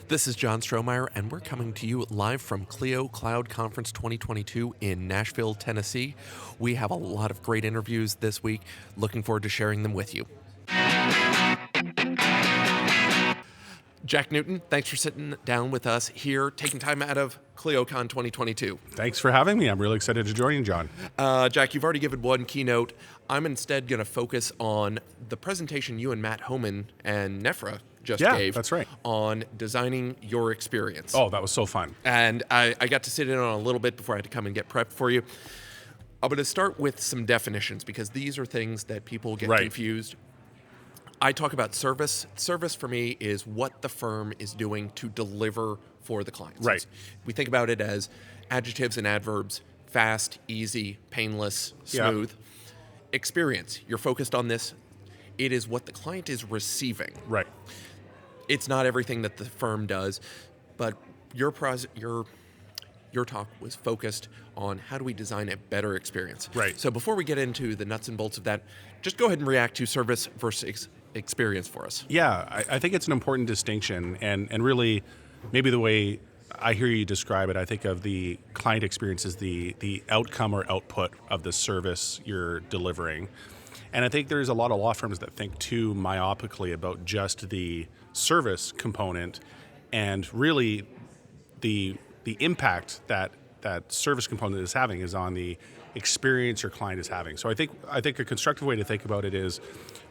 This is John Strohmeyer, and we're coming to you live from Clio Cloud Conference 2022 in Nashville, Tennessee. We have a lot of great interviews this week. Looking forward to sharing them with you. Jack Newton, thanks for sitting down with us here, taking time out of ClioCon 2022. Thanks for having me. I'm really excited to join you, John. Jack, you've already given one keynote. I'm instead going to focus on the presentation you and Matt Homan and Nefra just gave. That's right. On designing your experience. Oh, that was so fun. And I got to sit in on a little bit before I had to come and get prepped for you. I'm going to start with some definitions because these are things that people get confused. I talk about service. Service for me is what the firm is doing to deliver for the clients. Right. We think about it as adjectives and adverbs: fast, easy, painless, smooth. Experience. You're focused on this. It is what the client is receiving. Right. It's not everything that the firm does, but your talk was focused on how do we design a better experience. Right. So before we get into the nuts and bolts of that, just go ahead and react to service versus experience for us. Yeah, I think it's an important distinction, and really, maybe the way I hear you describe it, I think of the client experience as the outcome or output of the service you're delivering. And I think there's a lot of law firms that think too myopically about just the service component, and really the impact that service component is having is on the experience your client is having. So I think a constructive way to think about it is,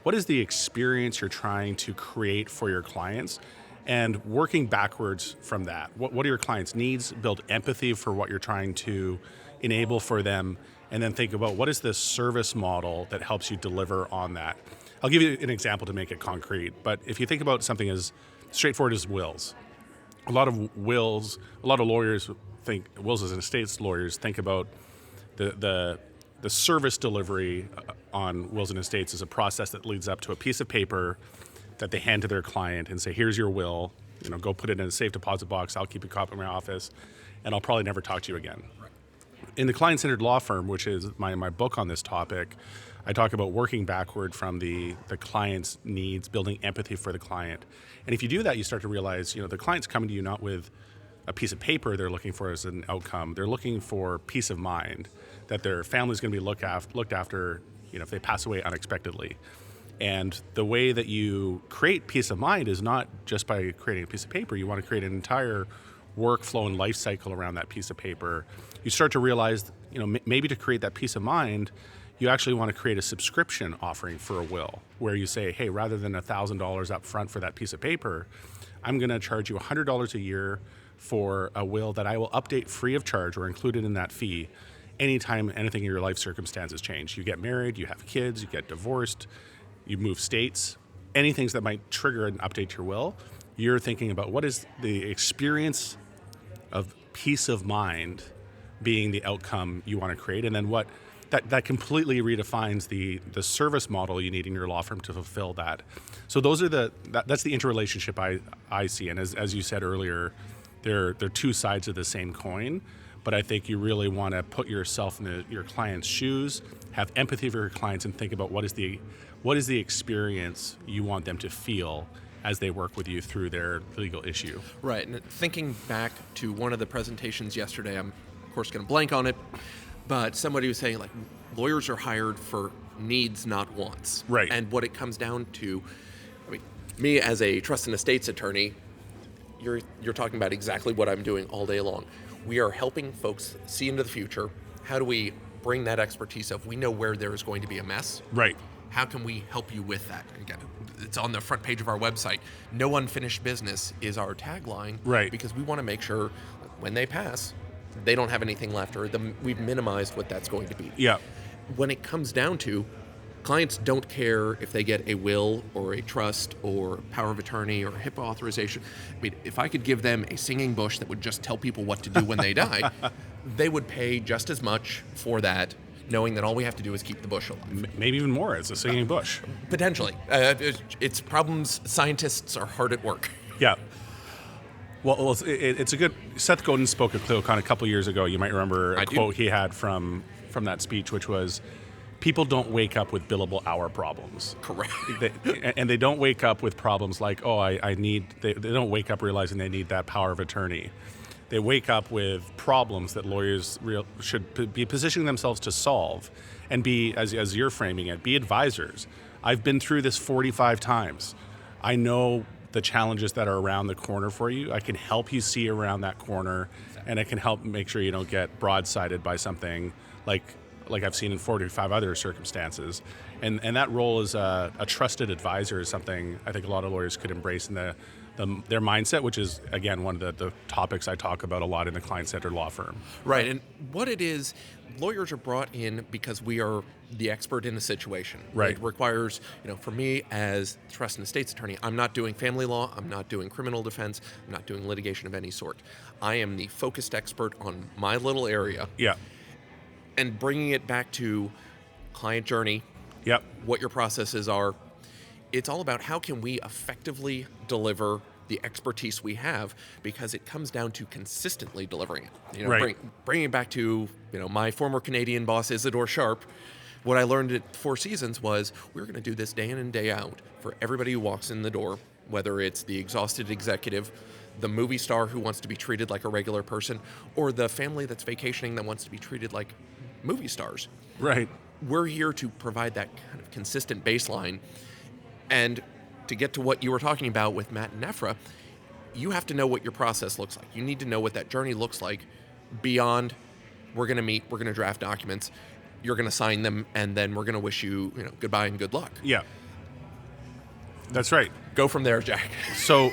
what is the experience you're trying to create for your clients, and working backwards from that. What are your clients' needs? Build empathy for what you're trying to enable for them, and then think about what is the service model that helps you deliver on that. I'll give you an example to make it concrete, but if you think about something as straightforward as wills, a lot of lawyers think, wills and estates lawyers think about the service delivery on wills and estates as a process that leads up to a piece of paper that they hand to their client and say, here's your will, go put it in a safe deposit box, I'll keep a copy in my office, and I'll probably never talk to you again. In the client-centered law firm, which is my book on this topic, I talk about working backward from the client's needs, building empathy for the client. And if you do that, you start to realize, the client's coming to you not with a piece of paper they're looking for as an outcome. They're looking for peace of mind, that their family's going to be looked after, if they pass away unexpectedly. And the way that you create peace of mind is not just by creating a piece of paper. You want to create an entire workflow and life cycle around that piece of paper. You start to realize, maybe to create that peace of mind, you actually want to create a subscription offering for a will, where you say, hey, rather than $1,000 up front for that piece of paper, I'm going to charge you $100 a year for a will that I will update free of charge or included in that fee anytime anything in your life circumstances change. You get married, you have kids, you get divorced, you move states, anything that might trigger an update to your will. You're thinking about what is the experience of peace of mind being the outcome you want to create, and then what that completely redefines the service model you need in your law firm to fulfill that. So those are that's the interrelationship I see, and as you said earlier, they're two sides of the same coin. But I think you really want to put yourself in your client's shoes, have empathy for your clients, and think about what is the experience you want them to feel as they work with you through their legal issue. Right, and thinking back to one of the presentations yesterday, I'm of course going to blank on it, but somebody was saying, lawyers are hired for needs, not wants. Right. And what it comes down to, me as a trust and estates attorney, you're talking about exactly what I'm doing all day long. We are helping folks see into the future. How do we bring that expertise up? We know where there is going to be a mess. Right. How can we help you with that? Again, it's on the front page of our website. No unfinished business is our tagline. Right. Because we want to make sure when they pass, they don't have anything left, or we've minimized what that's going to be. Yeah. When it comes down to, clients don't care if they get a will or a trust or power of attorney or HIPAA authorization. If I could give them a singing bush that would just tell people what to do when they die, they would pay just as much for that, knowing that all we have to do is keep the bush alive. Maybe even more as a singing bush. Potentially. It's problems scientists are hard at work. Yeah. Well, it's a good... Seth Godin spoke at ClioCon a couple years ago. You might remember a quote he had from that speech, which was, people don't wake up with billable hour problems. Correct. And they don't wake up with problems like, they don't wake up realizing they need that power of attorney. They wake up with problems that lawyers should be positioning themselves to solve and be, as you're framing it, be advisors. I've been through this 45 times. I know the challenges that are around the corner for you. I can help you see around that corner, and I can help make sure you don't get broadsided by something like I've seen in 45 other circumstances. And that role as a trusted advisor is something I think a lot of lawyers could embrace in their mindset, which is, again, one of the topics I talk about a lot in the client-centered law firm. Right, and what it is, lawyers are brought in because we are the expert in the situation. Right. It requires, for me as trust and estates attorney, I'm not doing family law, I'm not doing criminal defense, I'm not doing litigation of any sort. I am the focused expert on my little area. Yeah. And bringing it back to client journey, Yep. what your processes are, it's all about how can we effectively deliver the expertise we have, because it comes down to consistently delivering it. Right. Bringing it back to my former Canadian boss, Isidore Sharp, what I learned at Four Seasons was we're going to do this day in and day out for everybody who walks in the door, whether it's the exhausted executive, the movie star who wants to be treated like a regular person, or the family that's vacationing that wants to be treated like movie stars. Right. We're here to provide that kind of consistent baseline. And to get to what you were talking about with Matt and Nefra, you have to know what your process looks like. You need to know what that journey looks like beyond we're going to meet, we're going to draft documents, you're going to sign them, and then we're going to wish you, goodbye and good luck. Yeah. That's right. Go from there, Jack. So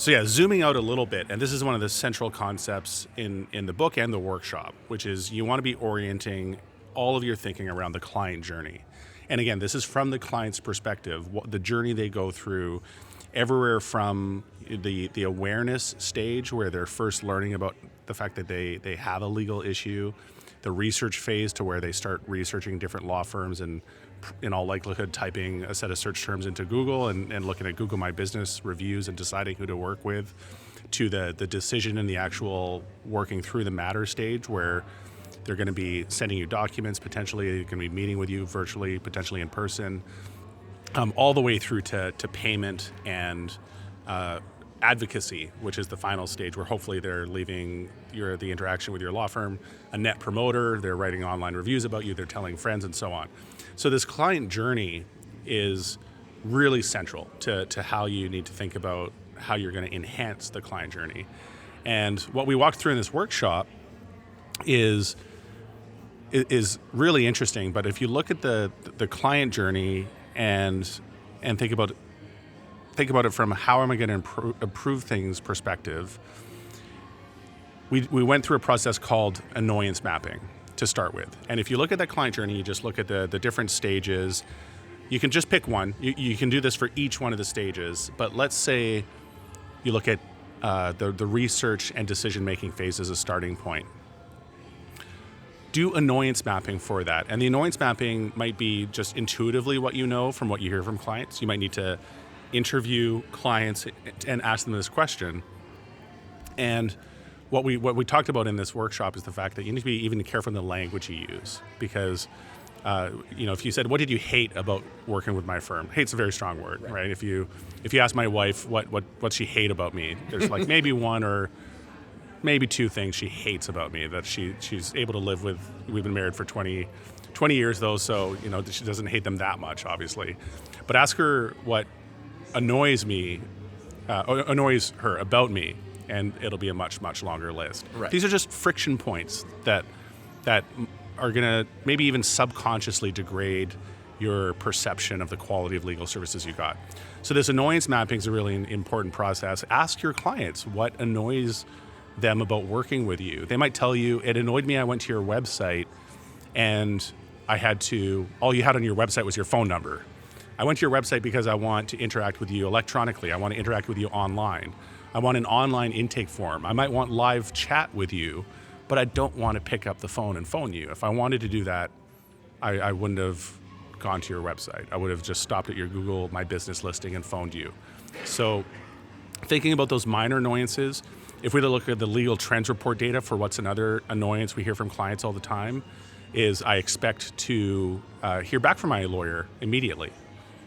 yeah, zooming out a little bit, and this is one of the central concepts in the book and the workshop, which is you want to be orienting all of your thinking around the client journey. And again, this is from the client's perspective, the journey they go through, everywhere from the awareness stage where they're first learning about the fact that they have a legal issue, the research phase to where they start researching different law firms and in all likelihood typing a set of search terms into Google and looking at Google My Business reviews and deciding who to work with, to the decision and the actual working through the matter stage where they're going to be sending you documents, potentially they're going to be meeting with you virtually, potentially in person, all the way through to payment and advocacy, which is the final stage where hopefully they're leaving the interaction with your law firm a net promoter, they're writing online reviews about you, they're telling friends and so on. So this client journey is really central to how you need to think about how you're going to enhance the client journey. And what we walked through in this workshop is really interesting. But if you look at the client journey and think about it from how am I going to improve things perspective, we went through a process called Annoyance Mapping to start with. And if you look at that client journey, you just look at the different stages. You can just pick one. You can do this for each one of the stages. But let's say you look at the research and decision-making phase as a starting point. Do annoyance mapping for that. And the annoyance mapping might be just intuitively what you know from what you hear from clients. You might need to interview clients and ask them this question. And what we talked about in this workshop is the fact that you need to be even careful in the language you use, because if you said, what did you hate about working with my firm? Hate's a very strong word, right? If you ask my wife what she hate about me, there's like maybe one or maybe two things she hates about me that she's able to live with. We've been married for 20 years though, so she doesn't hate them that much, obviously. But ask her what annoys her about me, and it'll be a much, much longer list. Right. These are just friction points that are going to maybe even subconsciously degrade your perception of the quality of legal services you got. So this annoyance mapping is a really important process. Ask your clients what annoys them about working with you. They might tell you, it annoyed me, I went to your website and all you had on your website was your phone number. I went to your website because I want to interact with you electronically. I want to interact with you online. I want an online intake form. I might want live chat with you, but I don't want to pick up the phone and phone you. If I wanted to do that, I wouldn't have gone to your website. I would have just stopped at your Google My Business listing and phoned you. So thinking about those minor annoyances, if we look at the legal trends report data for what's another annoyance we hear from clients all the time, is I expect to hear back from my lawyer immediately.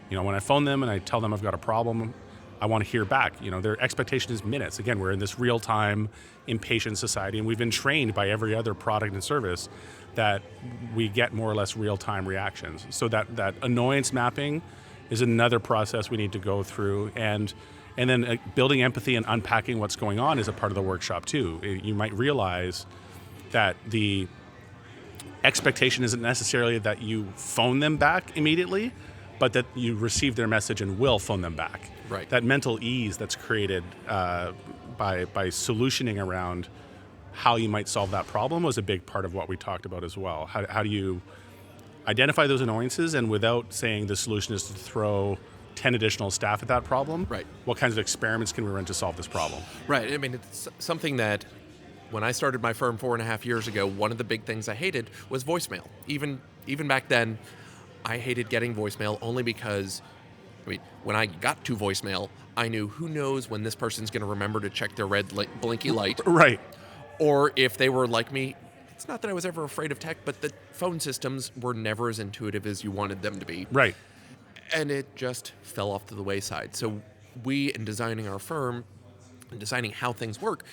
When I phone them and I tell them I've got a problem, I want to hear back. Their expectation is minutes. Again, we're in this real-time, impatient society, and we've been trained by every other product and service that we get more or less real-time reactions. So that annoyance mapping is another process we need to go through, and then building empathy and unpacking what's going on is a part of the workshop too. You might realize that the expectation isn't necessarily that you phone them back immediately, but that you receive their message and will phone them back. Right. That mental ease that's created by solutioning around how you might solve that problem was a big part of what we talked about as well. How do you identify those annoyances, and without saying the solution is to throw 10 additional staff at that problem, right, what kinds of experiments can we run to solve this problem? Right. I mean, it's something that when I started my firm 4.5 years ago, one of the big things I hated was voicemail. Even back then, I hated getting voicemail only because, when I got to voicemail, I knew who knows when this person's going to remember to check their red blinky light. Right. Or if they were like me, it's not that I was ever afraid of tech, but the phone systems were never as intuitive as you wanted them to be. Right. And it just fell off to the wayside. So we, in designing our firm and designing how things work,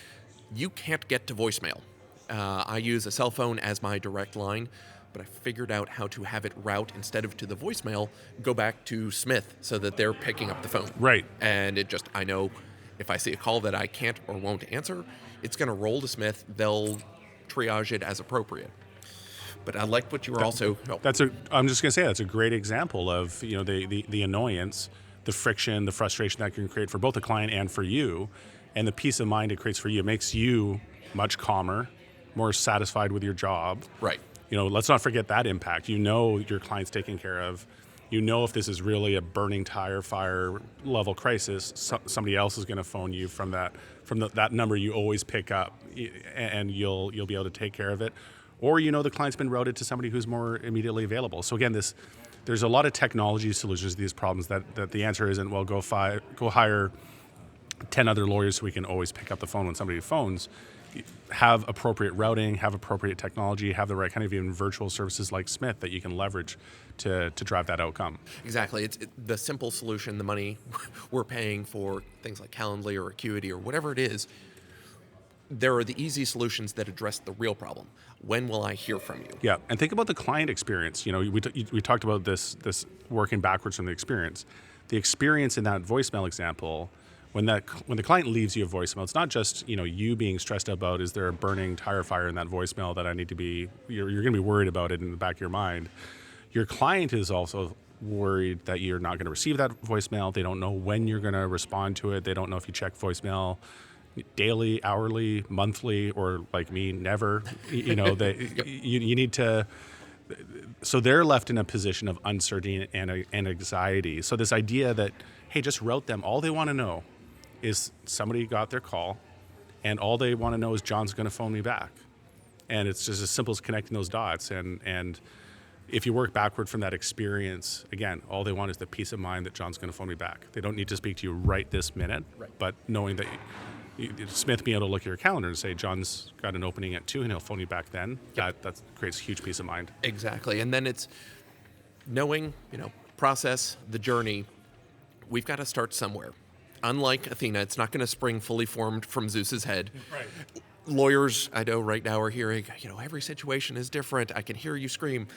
you can't get to voicemail. I use a cell phone as my direct line, but I figured out how to have it route, instead of to the voicemail, go back to Smith so that they're picking up the phone. Right. And I know if I see a call that I can't or won't answer, it's going to roll to Smith. They'll triage it as appropriate. But I like what you were also... I'm just going to say that's a great example of the annoyance, the friction, the frustration that can create for both the client and for you, and the peace of mind it creates for you. It makes you much calmer, more satisfied with your job. Right. Let's not forget that impact. Your client's taken care of. If this is really a burning tire fire level crisis, somebody else is going to phone you from that number you always pick up, and you'll be able to take care of it. Or the client's been routed to somebody who's more immediately available. So again, there's a lot of technology solutions to these problems that the answer isn't, well, go hire 10 other lawyers so we can always pick up the phone when somebody phones. Have appropriate routing, have appropriate technology, have the right kind of even virtual services like Smith that you can leverage to drive that outcome. Exactly. It's the simple solution, the money we're paying for things like Calendly or Acuity or whatever it is. There are the easy solutions that address the real problem. When will I hear from you? Yeah, and think about the client experience. We talked about this working backwards from the experience. The experience in that voicemail example, when the client leaves you a voicemail, it's not just you being stressed about, is there a burning tire fire in that voicemail that I need to be, you're going to be worried about it in the back of your mind. Your client is also worried that you're not going to receive that voicemail. They don't know when you're going to respond to it. They don't know if you check voicemail daily, hourly, monthly, or like me, never. You need to. So they're left in a position of uncertainty and anxiety. So this idea that, hey, just route them. All they want to know is somebody got their call, and all they want to know is John's going to phone me back. And it's just as simple as connecting those dots. And if you work backward from that experience, again, all they want is the peace of mind that John's going to phone me back. They don't need to speak to you right this minute, right, but knowing that Smith being able to look at your calendar and say, John's got an opening at 2 and he'll phone you back then, that creates huge peace of mind. Exactly. And then it's knowing, process, the journey. We've got to start somewhere. Unlike Athena, it's not going to spring fully formed from Zeus's head. Right. Lawyers, I know right now, are hearing, every situation is different. I can hear you scream.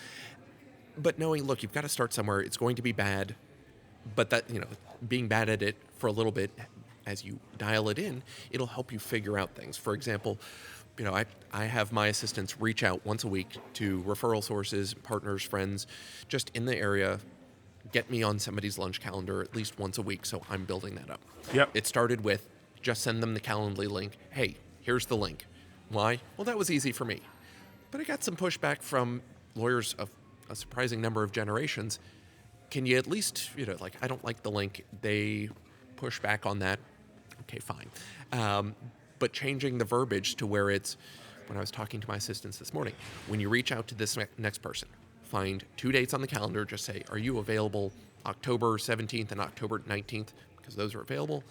But knowing, look, you've got to start somewhere. It's going to be bad. But that, being bad at it for a little bit, as you dial it in, it'll help you figure out things. For example, I have my assistants reach out once a week to referral sources, partners, friends, just in the area. Get me on somebody's lunch calendar at least once a week, so I'm building that up. Yep. It started with just send them the Calendly link. Hey, here's the link. Why? Well, that was easy for me. But I got some pushback from lawyers of a surprising number of generations. Can you at least, I don't like the link. They push back on that. Okay, fine. But changing the verbiage to where it's, when I was talking to my assistants this morning, when you reach out to this next person, find 2 dates on the calendar, just say, are you available October 17th and October 19th, because those are available,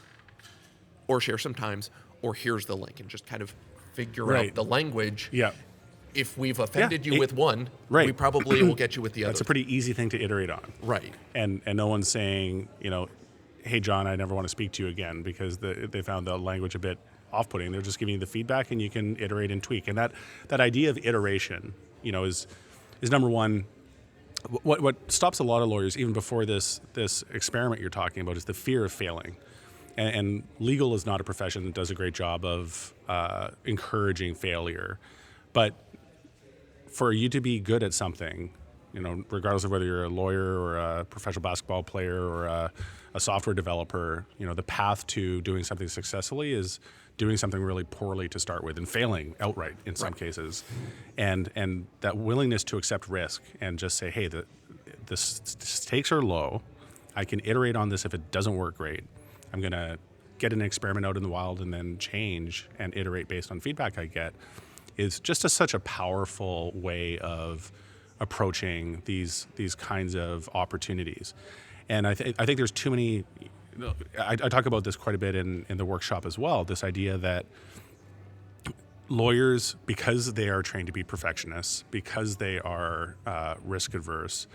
or share some times, or here's the link, and just kind of figure out the language. Yeah. if we've offended you with one, right. we probably will get you with the other. That's a pretty easy thing to iterate on. Right. And no one's saying, hey, John, I never want to speak to you again because they found the language a bit off-putting. They're just giving you the feedback, and you can iterate and tweak. And that idea of iteration, is number one. What stops a lot of lawyers, even before this experiment you're talking about, is the fear of failing. And legal is not a profession that does a great job of encouraging failure. But for you to be good at something, regardless of whether you're a lawyer or a professional basketball player or a software developer, the path to doing something successfully is doing something really poorly to start with and failing outright in some cases. And that willingness to accept risk and just say, hey, the stakes are low. I can iterate on this if it doesn't work great. I'm going to get an experiment out in the wild and then change and iterate based on feedback I get is just such a powerful way of approaching these kinds of opportunities. And I think there's too many. I talk about this quite a bit in the workshop as well. This idea that lawyers, because they are trained to be perfectionists, because they are risk adverse,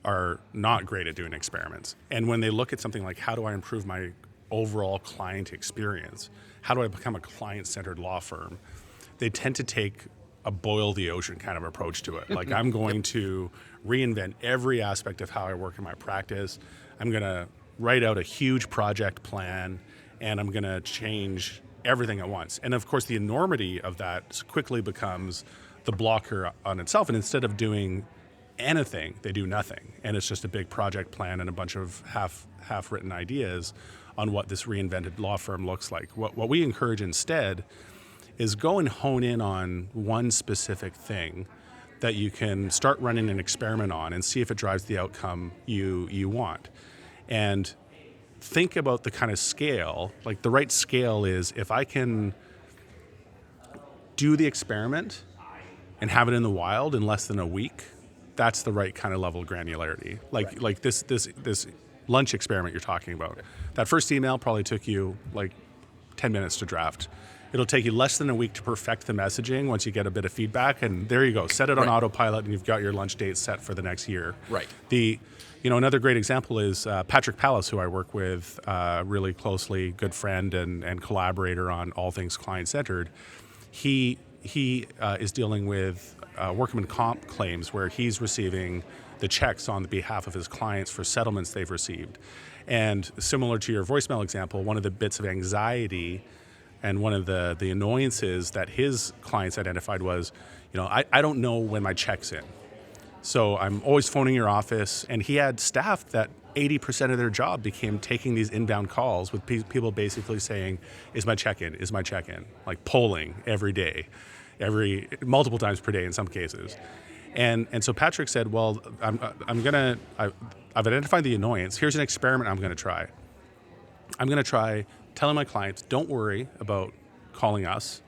are not great at doing experiments. And when they look at something like, how do I improve my overall client experience? How do I become a client-centered law firm? They tend to take a boil the ocean kind of approach to it. Like, I'm going to reinvent every aspect of how I work in my practice. I'm going to write out a huge project plan, and I'm going to change everything at once. And of course, the enormity of that quickly becomes the blocker on itself. And instead of doing anything, they do nothing. And it's just a big project plan and a bunch of half-written ideas on what this reinvented law firm looks like. What we encourage instead is go and hone in on one specific thing that you can start running an experiment on and see if it drives the outcome you want. And think about the kind of scale. Like, the right scale is, if I can do the experiment and have it in the wild in less than a week, that's the right kind of level of granularity. Like this lunch experiment you're talking about. That first email probably took you like 10 minutes to draft. It'll take you less than a week to perfect the messaging once you get a bit of feedback, and there you go. Set it on autopilot, and you've got your lunch date set for the next year. Right. Another great example is Patrick Pallas, who I work with really closely, good friend and collaborator on all things client-centered. He is dealing with workman comp claims where he's receiving the checks on behalf of his clients for settlements they've received. And similar to your voicemail example, one of the bits of anxiety and one of the annoyances that his clients identified was, I don't know when my check's in. So I'm always phoning your office. And he had staff that 80% of their job became taking these inbound calls with people basically saying, is my check in? Is my check in? Like polling every day, multiple times per day in some cases. And so Patrick said, well, I've identified the annoyance. Here's an experiment I'm going to try. I'm going to try telling my clients, don't worry about calling us.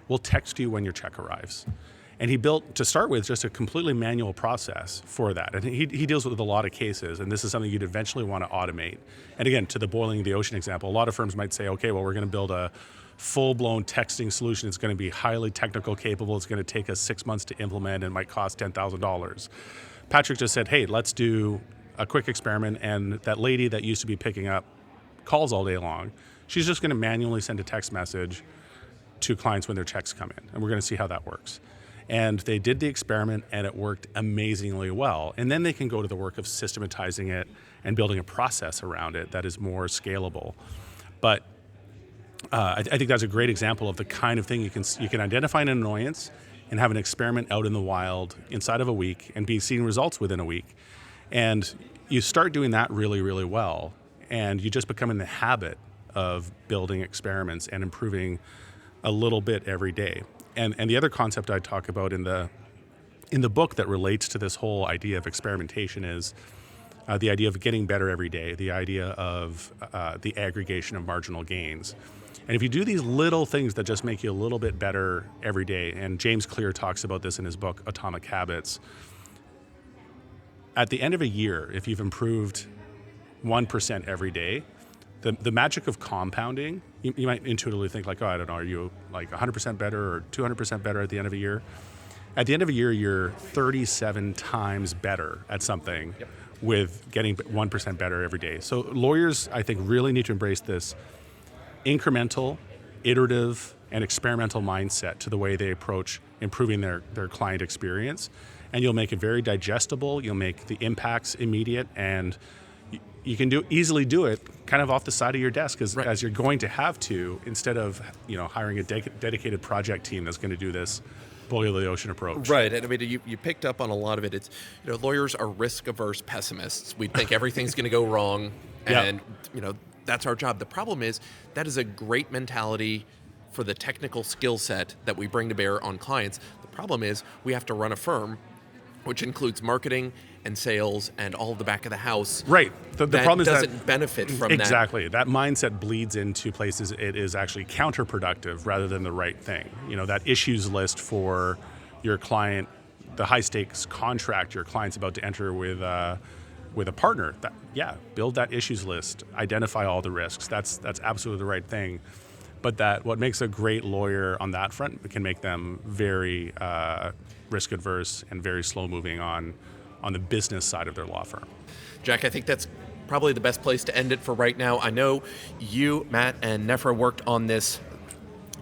We'll text you when your check arrives. And he built, to start with, just a completely manual process for that. And he deals with a lot of cases, and this is something you'd eventually want to automate. And again, to the boiling the ocean example, a lot of firms might say, okay, well, we're going to build a full-blown texting solution. It's going to be highly technical capable. It's going to take us 6 months to implement and might cost $10,000. Patrick just said, hey, let's do a quick experiment. And that lady that used to be picking up calls all day long, she's just going to manually send a text message to clients when their checks come in. And we're going to see how that works. And they did the experiment, and it worked amazingly well. And then they can go to the work of systematizing it and building a process around it that is more scalable. But I think that's a great example of the kind of thing you can identify an annoyance and have an experiment out in the wild inside of a week and be seeing results within a week. And you start doing that really, really well, and you just become in the habit of building experiments and improving a little bit every day. And the other concept I talk about in the book that relates to this whole idea of experimentation is the idea of getting better every day, the idea of the aggregation of marginal gains. And if you do these little things that just make you a little bit better every day, and James Clear talks about this in his book, Atomic Habits, at the end of a year, if you've improved 1% every day, the magic of compounding, you might intuitively think like, oh, I don't know, are you like 100% better or 200% better at the end of a year? At the end of a year, you're 37 times better at something with getting 1% better every day. So lawyers, I think, really need to embrace this incremental, iterative, and experimental mindset to the way they approach improving their client experience. And you'll make it very digestible. You'll make the impacts immediate, and you can easily do it kind of off the side of your desk as you're going to have to, instead of hiring a dedicated project team that's going to do this boil the ocean approach. Right, and I mean, you picked up on a lot of it. It's lawyers are risk-averse pessimists. We think everything's going to go wrong, and that's our job. The problem is that is a great mentality for the technical skill set that we bring to bear on clients. The problem is we have to run a firm, which includes marketing and sales and all of the back of the house. Right. The problem is that doesn't benefit from that. Exactly. That mindset bleeds into places it is actually counterproductive rather than the right thing. That issues list for your client, the high stakes contract your client's about to enter with a partner. Build that issues list, identify all the risks. That's absolutely the right thing. But what makes a great lawyer on that front can make them very risk adverse and very slow moving on the business side of their law firm. Jack, I think that's probably the best place to end it for right now. I know you, Matt, and Nefra worked on this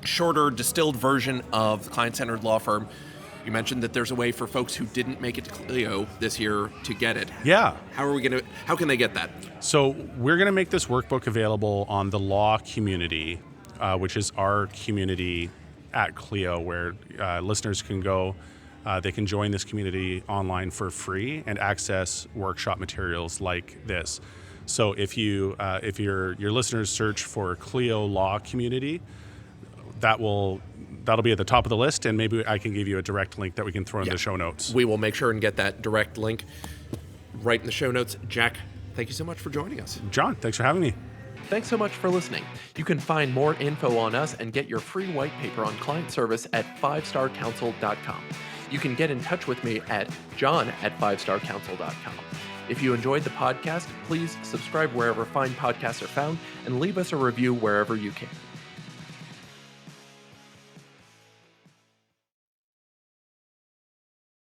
shorter, distilled version of the client-centered law firm. You mentioned that there's a way for folks who didn't make it to Clio this year to get it. Yeah. How can they get that? So we're going to make this workbook available on the law community, which is our community at Clio, where listeners can go. They can join this community online for free and access workshop materials like this. So if your listeners search for Clio Law Community, that'll be at the top of the list, and maybe I can give you a direct link that we can throw in the show notes. We will make sure and get that direct link right in the show notes. Jack, thank you so much for joining us. John, thanks for having me. Thanks so much for listening. You can find more info on us and get your free white paper on client service at 5starcounsel.com. You can get in touch with me at john@5starcounsel.com. If you enjoyed the podcast, please subscribe wherever fine podcasts are found and leave us a review wherever you can.